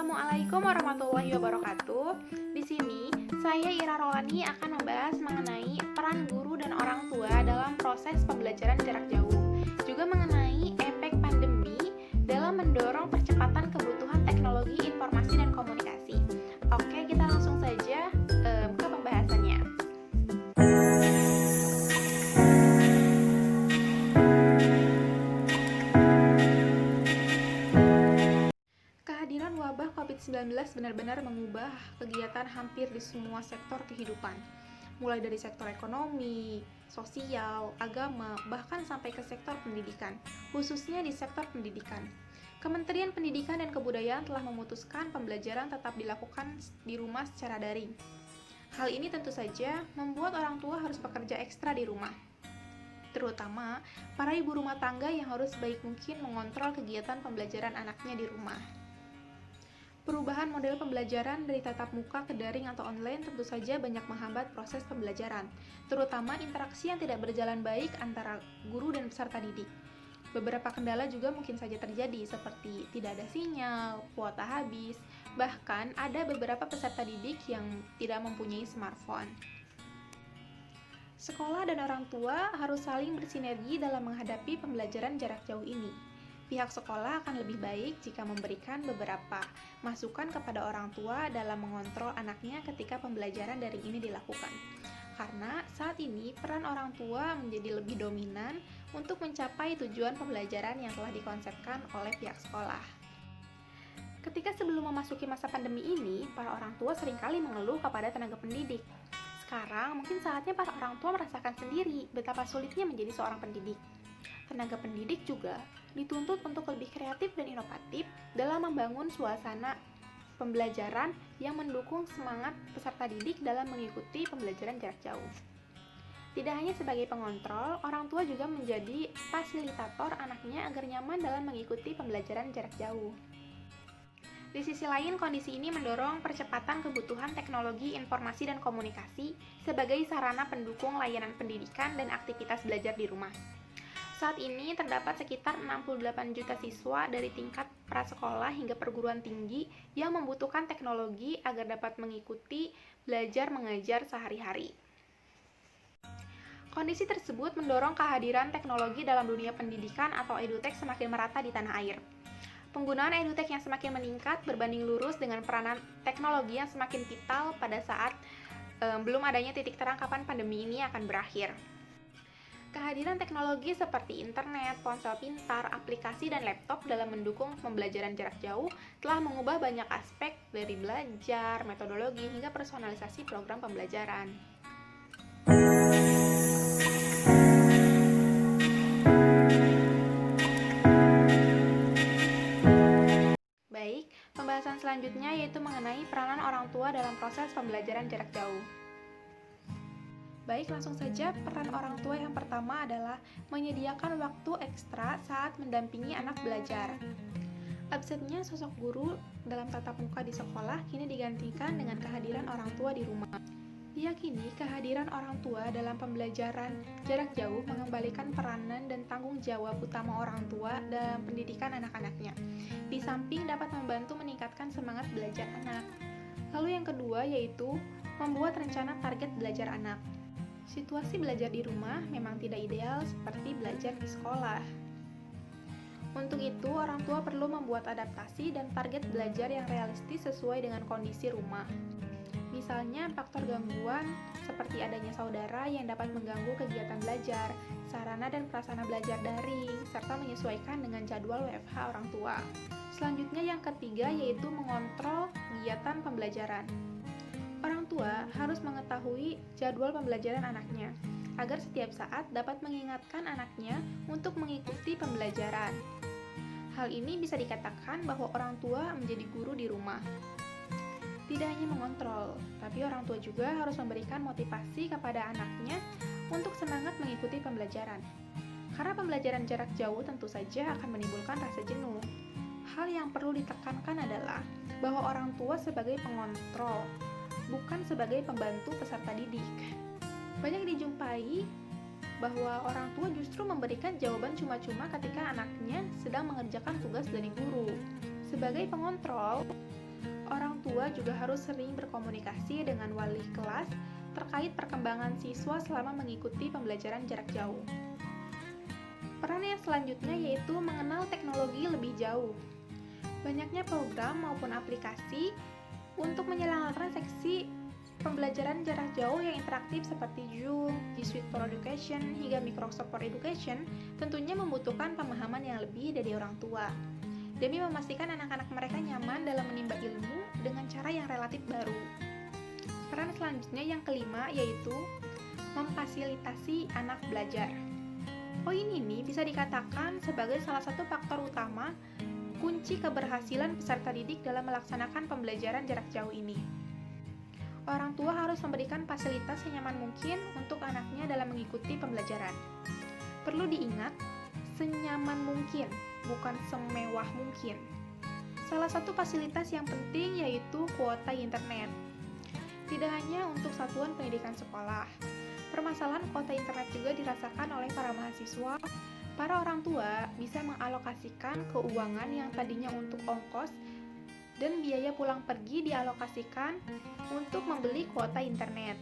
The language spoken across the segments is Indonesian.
Assalamualaikum warahmatullahi wabarakatuh. Di sini, saya Ira Rolani akan membahas mengenai peran guru dan orang tua dalam proses pembelajaran jarak jauh, juga mengenai efek pandemi dalam mendorong percepatan kebutuhan teknologi informasi dan komunikasi. Oke, kita langsung saja ke pembahasannya. Kehadiran wabah COVID-19 benar-benar mengubah kegiatan hampir di semua sektor kehidupan, mulai dari sektor ekonomi, sosial, agama, bahkan sampai ke sektor pendidikan, khususnya di sektor pendidikan. Kementerian Pendidikan dan Kebudayaan telah memutuskan pembelajaran tetap dilakukan di rumah secara daring. Hal ini tentu saja membuat orang tua harus bekerja ekstra di rumah, terutama para ibu rumah tangga yang harus sebaik mungkin mengontrol kegiatan pembelajaran anaknya di rumah. Perubahan model pembelajaran dari tatap muka ke daring atau online tentu saja banyak menghambat proses pembelajaran, terutama interaksi yang tidak berjalan baik antara guru dan peserta didik. Beberapa kendala juga mungkin saja terjadi, seperti tidak ada sinyal, kuota habis, bahkan ada beberapa peserta didik yang tidak mempunyai smartphone. Sekolah dan orang tua harus saling bersinergi dalam menghadapi pembelajaran jarak jauh ini. Pihak sekolah akan lebih baik jika memberikan beberapa masukan kepada orang tua dalam mengontrol anaknya ketika pembelajaran daring ini dilakukan. Karena saat ini peran orang tua menjadi lebih dominan untuk mencapai tujuan pembelajaran yang telah dikonsepkan oleh pihak sekolah. Ketika sebelum memasuki masa pandemi ini, para orang tua seringkali mengeluh kepada tenaga pendidik. Sekarang mungkin saatnya para orang tua merasakan sendiri betapa sulitnya menjadi seorang pendidik. Tenaga pendidik juga dituntut untuk lebih kreatif dan inovatif dalam membangun suasana pembelajaran yang mendukung semangat peserta didik dalam mengikuti pembelajaran jarak jauh. Tidak hanya sebagai pengontrol, orang tua juga menjadi fasilitator anaknya agar nyaman dalam mengikuti pembelajaran jarak jauh. Di sisi lain, kondisi ini mendorong percepatan kebutuhan teknologi informasi dan komunikasi sebagai sarana pendukung layanan pendidikan dan aktivitas belajar di rumah. Saat ini terdapat sekitar 68 juta siswa dari tingkat prasekolah hingga perguruan tinggi yang membutuhkan teknologi agar dapat mengikuti belajar mengajar sehari-hari. Kondisi tersebut mendorong kehadiran teknologi dalam dunia pendidikan atau edutech semakin merata di tanah air. Penggunaan edutech yang semakin meningkat berbanding lurus dengan peranan teknologi yang semakin vital pada saat belum adanya titik terang kapan pandemi ini akan berakhir. Kehadiran teknologi seperti internet, ponsel pintar, aplikasi, dan laptop dalam mendukung pembelajaran jarak jauh telah mengubah banyak aspek dari belajar, metodologi, hingga personalisasi program pembelajaran. Baik, pembahasan selanjutnya yaitu mengenai peranan orang tua dalam proses pembelajaran jarak jauh. Baik, langsung saja. Peran orang tua yang pertama adalah menyediakan waktu ekstra saat mendampingi anak belajar. Absennya sosok guru dalam tatap muka di sekolah kini digantikan dengan kehadiran orang tua di rumah. Diyakini kehadiran orang tua dalam pembelajaran jarak jauh mengembalikan peranan dan tanggung jawab utama orang tua dalam pendidikan anak-anaknya. Di samping dapat membantu meningkatkan semangat belajar anak. Lalu yang kedua yaitu membuat rencana target belajar anak. Situasi belajar di rumah memang tidak ideal seperti belajar di sekolah. Untuk itu, orang tua perlu membuat adaptasi dan target belajar yang realistis sesuai dengan kondisi rumah. Misalnya, faktor gangguan seperti adanya saudara yang dapat mengganggu kegiatan belajar, sarana dan prasarana belajar daring, serta menyesuaikan dengan jadwal WFH orang tua. Selanjutnya yang ketiga yaitu mengontrol kegiatan pembelajaran. Orang tua harus mengetahui jadwal pembelajaran anaknya, agar setiap saat dapat mengingatkan anaknya untuk mengikuti pembelajaran. Hal ini bisa dikatakan bahwa orang tua menjadi guru di rumah. Tidak hanya mengontrol, tapi orang tua juga harus memberikan motivasi kepada anaknya untuk semangat mengikuti pembelajaran. Karena pembelajaran jarak jauh tentu saja akan menimbulkan rasa jenuh. Hal yang perlu ditekankan adalah bahwa orang tua sebagai pengontrol, bukan sebagai pembantu peserta didik. Banyak dijumpai bahwa orang tua justru memberikan jawaban cuma-cuma ketika anaknya sedang mengerjakan tugas dari guru. Sebagai pengontrol, Orang tua juga harus sering berkomunikasi dengan wali kelas terkait perkembangan siswa selama mengikuti pembelajaran jarak jauh. Peran yang selanjutnya yaitu mengenal teknologi lebih jauh. Banyaknya program maupun aplikasi untuk menyelenggarakan seksi pembelajaran jarak jauh yang interaktif seperti Zoom, G Suite for Education, hingga Microsoft for Education tentunya membutuhkan pemahaman yang lebih dari orang tua, demi memastikan anak-anak mereka nyaman dalam menimba ilmu dengan cara yang relatif baru. Peran selanjutnya yang kelima yaitu memfasilitasi anak belajar. Poin ini bisa dikatakan sebagai salah satu faktor utama kunci keberhasilan peserta didik dalam melaksanakan pembelajaran jarak jauh ini. Orang tua harus memberikan fasilitas senyaman mungkin untuk anaknya dalam mengikuti pembelajaran. Perlu diingat, senyaman mungkin, bukan semewah mungkin. Salah satu fasilitas yang penting yaitu kuota internet. Tidak hanya untuk satuan pendidikan sekolah, permasalahan kuota internet juga dirasakan oleh para mahasiswa. Para orang tua bisa mengalokasikan keuangan yang tadinya untuk ongkos dan biaya pulang pergi dialokasikan untuk membeli kuota internet.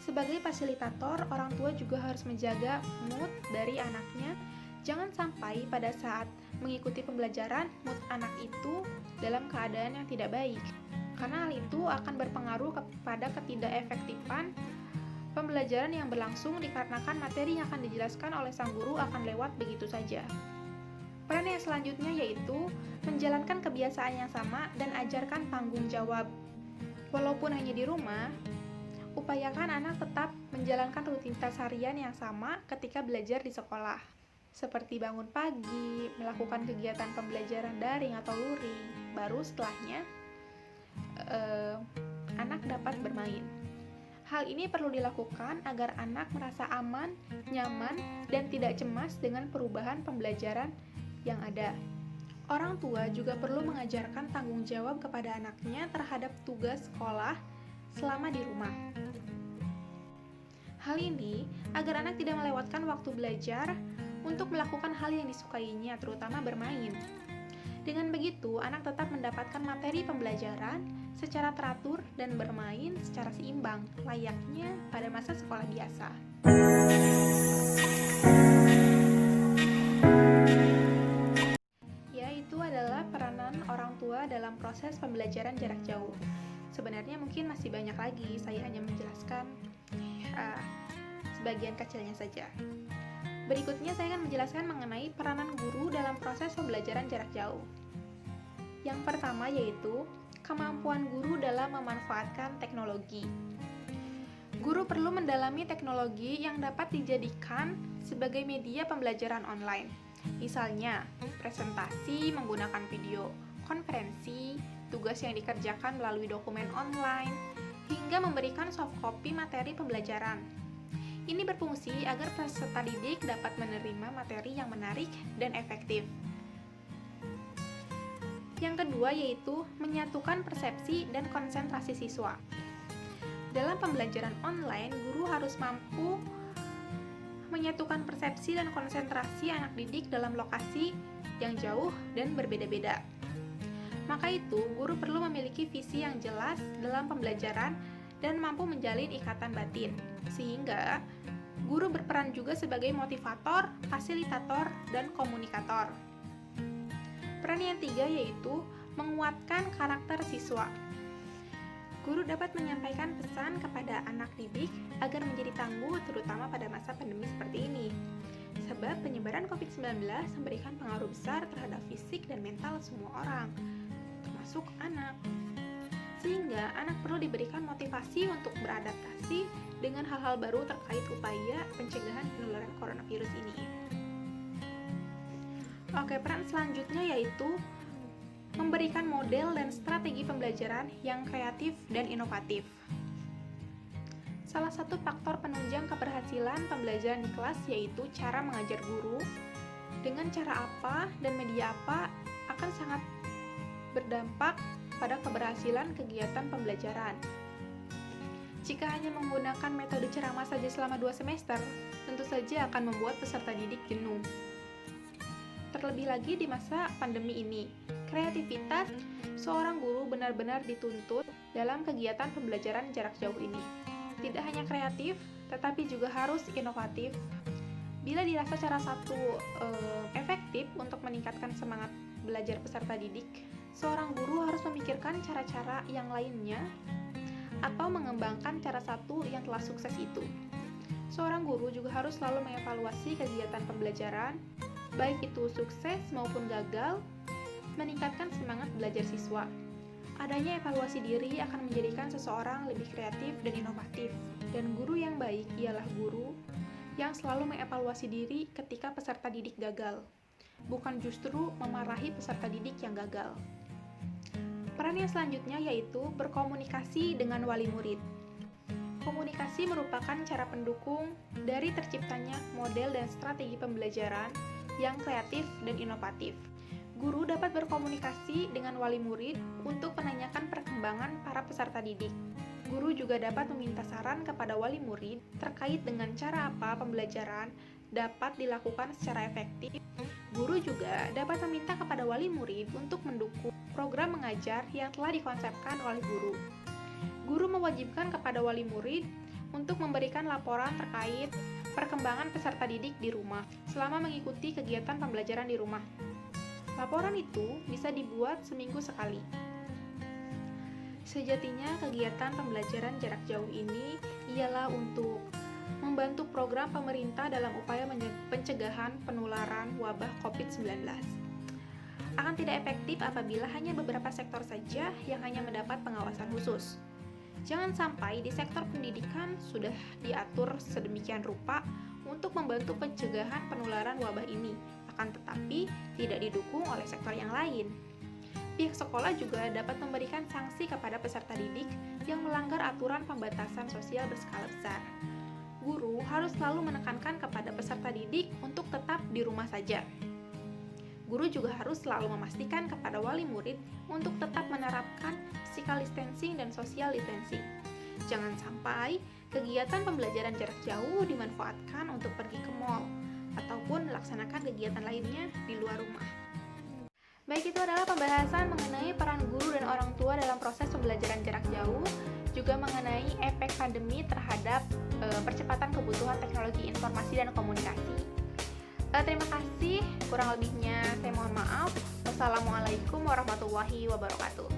Sebagai fasilitator, orang tua juga harus menjaga mood dari anaknya. Jangan sampai pada saat mengikuti pembelajaran, mood anak itu dalam keadaan yang tidak baik. Karena hal itu akan berpengaruh kepada ketidakefektifan pembelajaran yang berlangsung dikarenakan materi yang akan dijelaskan oleh sang guru akan lewat begitu saja. Peran yang selanjutnya yaitu menjalankan kebiasaan yang sama dan ajarkan tanggung jawab. Walaupun hanya di rumah, upayakan anak tetap menjalankan rutinitas harian yang sama ketika belajar di sekolah, seperti bangun pagi, melakukan kegiatan pembelajaran daring atau luring. Baru setelahnya, anak dapat bermain. Hal ini perlu dilakukan agar anak merasa aman, nyaman, dan tidak cemas dengan perubahan pembelajaran yang ada. Orang tua juga perlu mengajarkan tanggung jawab kepada anaknya terhadap tugas sekolah selama di rumah. Hal ini agar anak tidak melewatkan waktu belajar untuk melakukan hal yang disukainya, terutama bermain. Dengan begitu, anak tetap mendapatkan materi pembelajaran secara teratur dan bermain secara seimbang, layaknya pada masa sekolah biasa. Itu adalah peranan orang tua dalam proses pembelajaran jarak jauh. Sebenarnya mungkin masih banyak lagi, saya hanya menjelaskan sebagian kecilnya saja. Berikutnya saya akan menjelaskan mengenai peranan guru dalam proses pembelajaran jarak jauh. Yang pertama yaitu kemampuan guru dalam memanfaatkan teknologi. Guru perlu mendalami teknologi yang dapat dijadikan sebagai media pembelajaran online. Misalnya, presentasi menggunakan video konferensi, tugas yang dikerjakan melalui dokumen online, hingga memberikan soft copy materi pembelajaran. Ini berfungsi agar peserta didik dapat menerima materi yang menarik dan efektif. Yang kedua yaitu menyatukan persepsi dan konsentrasi siswa. Dalam pembelajaran online, guru harus mampu menyatukan persepsi dan konsentrasi anak didik dalam lokasi yang jauh dan berbeda-beda. Maka itu, guru perlu memiliki visi yang jelas dalam pembelajaran dan mampu menjalin ikatan batin, sehingga guru berperan juga sebagai motivator, fasilitator, dan komunikator. Peran yang tiga yaitu menguatkan karakter siswa. Guru dapat menyampaikan pesan kepada anak didik agar menjadi tangguh terutama pada masa pandemi seperti ini. Sebab penyebaran COVID-19 memberikan pengaruh besar terhadap fisik dan mental semua orang, termasuk anak. Sehingga anak perlu diberikan motivasi untuk beradaptasi dengan hal-hal baru terkait upaya pencegahan penularan coronavirus ini. Oke, peran selanjutnya yaitu memberikan model dan strategi pembelajaran yang kreatif dan inovatif. Salah satu faktor penunjang keberhasilan pembelajaran di kelas yaitu cara mengajar guru. Dengan cara apa dan media apa akan sangat berdampak pada keberhasilan kegiatan pembelajaran. Jika hanya menggunakan metode ceramah saja selama 2 semester, tentu saja akan membuat peserta didik jenuh. Terlebih lagi di masa pandemi ini, kreativitas Seorang guru benar-benar dituntut dalam kegiatan pembelajaran jarak jauh ini. Tidak hanya kreatif, tetapi juga harus inovatif. Bila dirasa cara satu efektif untuk meningkatkan semangat belajar peserta didik, seorang guru harus memikirkan cara-cara yang lainnya atau mengembangkan cara satu yang telah sukses itu. Seorang guru juga harus selalu mengevaluasi kegiatan pembelajaran, baik itu sukses maupun gagal, meningkatkan semangat belajar siswa. Adanya evaluasi diri akan menjadikan seseorang lebih kreatif dan inovatif. Dan guru yang baik ialah guru yang selalu mengevaluasi diri ketika peserta didik gagal, bukan justru memarahi peserta didik yang gagal. Peran yang selanjutnya yaitu berkomunikasi dengan wali murid. Komunikasi merupakan cara pendukung dari terciptanya model dan strategi pembelajaran yang kreatif dan inovatif. Guru dapat berkomunikasi dengan wali murid untuk menanyakan perkembangan para peserta didik. Guru juga dapat meminta saran kepada wali murid terkait dengan cara apa pembelajaran dapat dilakukan secara efektif. Guru juga dapat meminta kepada wali murid untuk mendukung program mengajar yang telah dikonsepkan oleh guru. Guru mewajibkan kepada wali murid untuk memberikan laporan terkait perkembangan peserta didik di rumah selama mengikuti kegiatan pembelajaran di rumah. Laporan itu bisa dibuat seminggu sekali. Sejatinya, kegiatan pembelajaran jarak jauh ini ialah untuk membantu program pemerintah dalam upaya pencegahan penularan wabah COVID-19. Akan tidak efektif apabila hanya beberapa sektor saja yang hanya mendapat pengawasan khusus. Jangan sampai di sektor pendidikan sudah diatur sedemikian rupa untuk membantu pencegahan penularan wabah ini, akan tetapi tidak didukung oleh sektor yang lain. Pihak sekolah juga dapat memberikan sanksi kepada peserta didik yang melanggar aturan pembatasan sosial berskala besar. Guru harus selalu menekankan kepada peserta didik untuk tetap di rumah saja. Guru juga harus selalu memastikan kepada wali murid untuk tetap menerapkan physical distancing dan social distancing. Jangan sampai kegiatan pembelajaran jarak jauh dimanfaatkan untuk pergi ke mal ataupun melaksanakan kegiatan lainnya di luar rumah. Baik, itu adalah pembahasan mengenai peran guru dan orang tua dalam proses pembelajaran jarak jauh, juga mengenai efek pandemi terhadap percepatan kebutuhan teknologi informasi dan komunikasi. Terima kasih, kurang lebihnya saya mohon maaf. Wassalamualaikum warahmatullahi wabarakatuh.